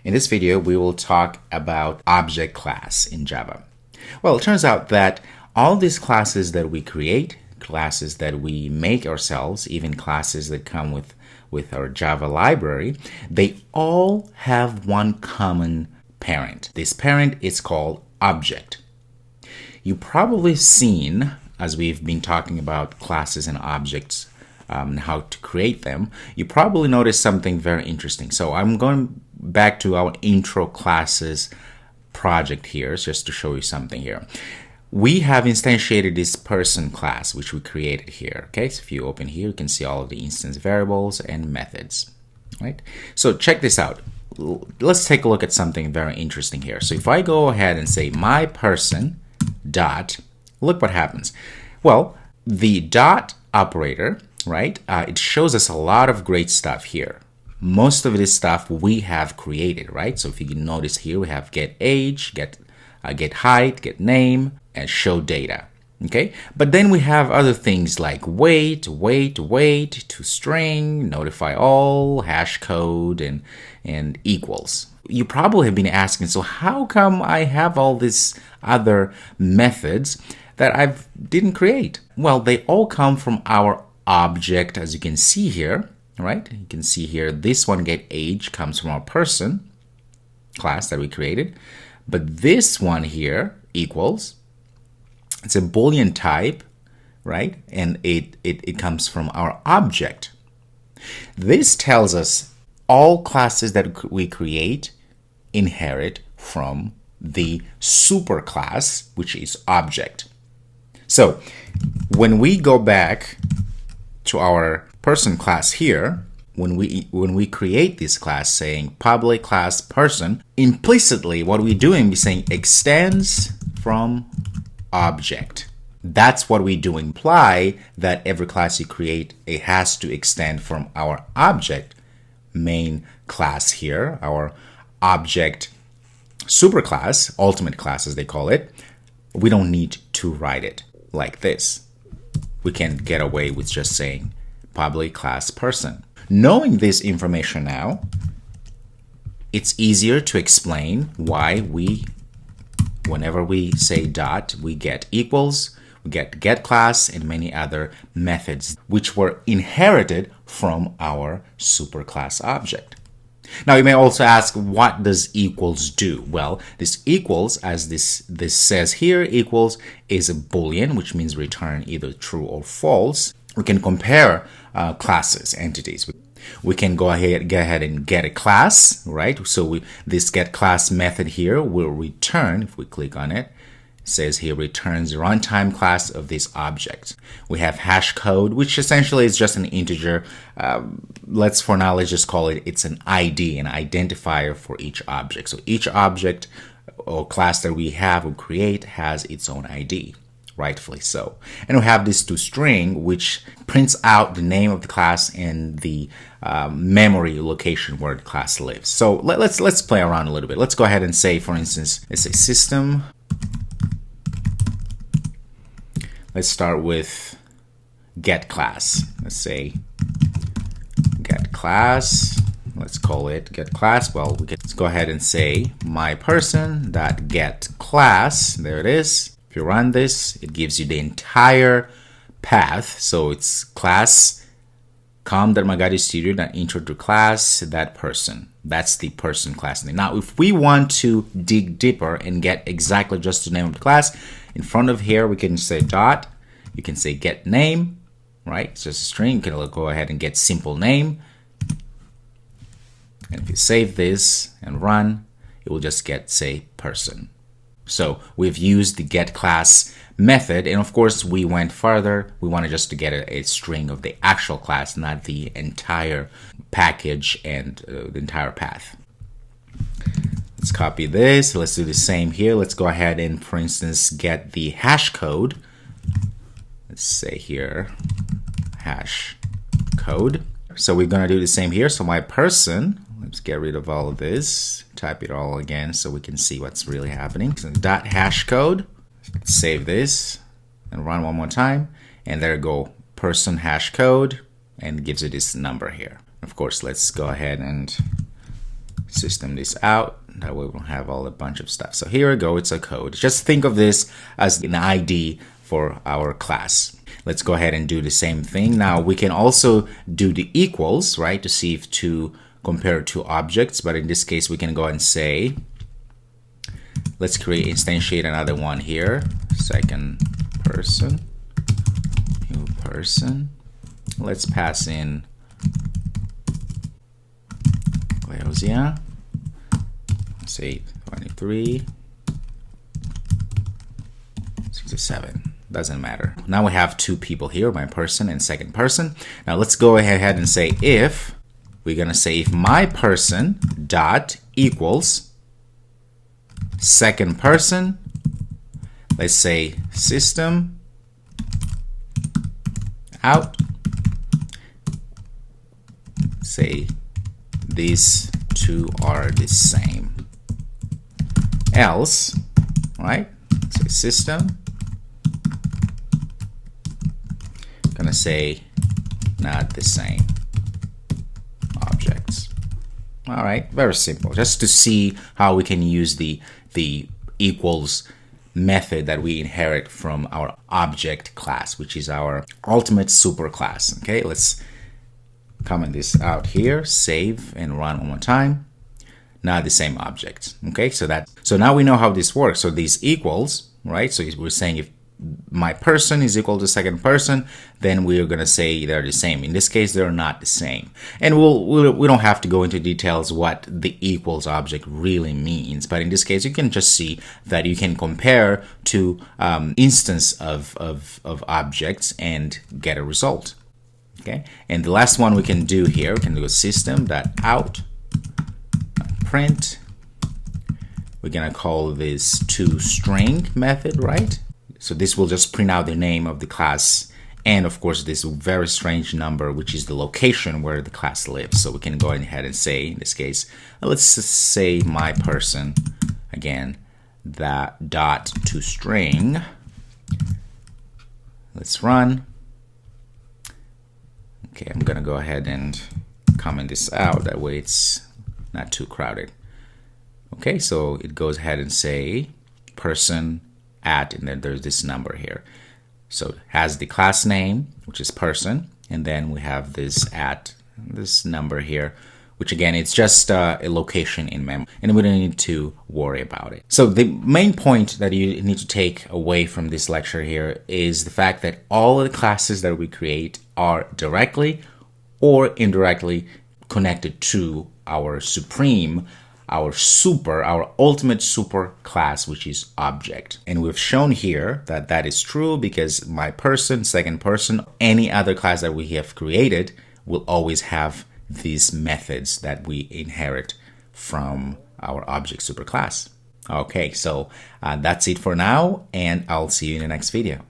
In this video, we will talk about object class in Java. Well, it turns out that all these classes that we create, classes that we make ourselves, even classes that come with our Java library, they all have one common parent. This parent is called object. You've probably seen, as we've been talking about classes and objects, and how to create them, you probably noticed something very interesting. So I'm going back to our intro classes project here just to show you something here. We have instantiated this person class, which we created here. Okay, so if you open here, you can see all of the instance variables and methods, right? So check this out. Let's take a look at something very interesting here. So if I go ahead and say my person dot, look what happens. Well, the dot operator, right? It shows us a lot of great stuff here. Most of this stuff we have created, right? So if you can notice here, we have get age, get height, get name, and show data. Okay, but then we have other things like wait, to string, notify all, hash code, and equals. You probably have been asking, so how come I have all these other methods that I didn't create? Well, they all come from our object, as you can see here, right? You can see here, this one get age comes from our person class that we created, but this one here equals, it's a Boolean type, right? And it comes from our object. This tells us all classes that we create inherit from the superclass, which is object. So when we go back to our person class here, when we create this class saying public class person, implicitly what we're doing is saying extends from object. That's what we do, imply that every class you create, it has to extend from our object main class here, our object superclass, ultimate class as they call it. We don't need to write it like this. We can get away with just saying public class person. Knowing this information now, it's easier to explain why whenever we say dot, we get equals, we get class, and many other methods which were inherited from our superclass object. Now you may also ask, what does equals do? Well, this equals, as this says here, equals is a Boolean, which means return either true or false. We can compare classes, entities. We can go ahead and get a class, right? So this get class method here will return, if we click on it, says here returns the runtime class of this object. We have hash code, which essentially is just an integer. Let's just call it, it's an ID, an identifier for each object. So each object or class that we create has its own ID, rightfully so. And we have this toString, which prints out the name of the class and the memory location where the class lives. So let's play around a little bit. Let's go ahead and say, for instance, let's say system. Let's start with get class. Let's say get class. Let's call it get class. Well, let's go ahead and say my person that get class. There it is. If you run this, it gives you the entire path. So it's class com.magadi-studio.intro to class that person. That's the person class name. Now, if we want to dig deeper and get exactly just the name of the class, in front of here, we can say dot. You can say get name, right? It's just a string. You can go ahead and get simple name. And if you save this and run, it will just get, say, person. So we've used the get class method. And of course, we went further. We wanted just to get a string of the actual class, not the entire package and the entire path. Let's copy this. Let's do the same here. Let's go ahead and, for instance, get the hash code. Let's say here, hash code. So we're going to do the same here. So my person, let's get rid of all of this, type it all again so we can see what's really happening. So dot hash code, save this and run one more time. And there you go, person hash code, and gives you this number here. Of course, let's go ahead and system this out. That way we'll have all a bunch of stuff. So here we go, it's a code. Just think of this as an ID for our class. Let's go ahead and do the same thing. Now we can also do the equals, right, to see if to compare two objects. But in this case, we can go and say, let's instantiate another one here. Second person, new person. Let's pass in Claudia. Say 23, 67. Doesn't matter. Now we have two people here, my person and second person. Now let's go ahead and say if, we're gonna say if my person dot equals second person, let's say system out, say these two are the same. Else, right? Say system, gonna say not the same objects. All right, very simple. Just to see how we can use the equals method that we inherit from our object class, which is our ultimate superclass. Okay, let's comment this out here, save and run one more time. Not the same object. Okay, so now we know how this works. So these equals, right? So we're saying if my person is equal to second person, then we're gonna say they're the same. In this case, they're not the same. And we don't have to go into details what the equals object really means. But in this case, you can just see that you can compare two instance of objects and get a result. Okay, and the last one we can do here, we can do a system.out print. We're gonna call this toString method, right? So this will just print out the name of the class and of course this very strange number, which is the location where the class lives. So we can go ahead and say, in this case, let's say my person again, that dot toString. Let's run. Okay, I'm gonna go ahead and comment this out, that way it's not too crowded. Okay, so it goes ahead and say person at, and then there's this number here. So it has the class name, which is person, and then we have this at, this number here, which again, it's just a location in memory, and we don't need to worry about it. So the main point that you need to take away from this lecture here is the fact that all of the classes that we create are directly or indirectly connected to our supreme, our ultimate super class, which is object. And we've shown here that that is true because my person, second person, any other class that we have created will always have these methods that we inherit from our object superclass. Okay, so that's it for now, and I'll see you in the next video.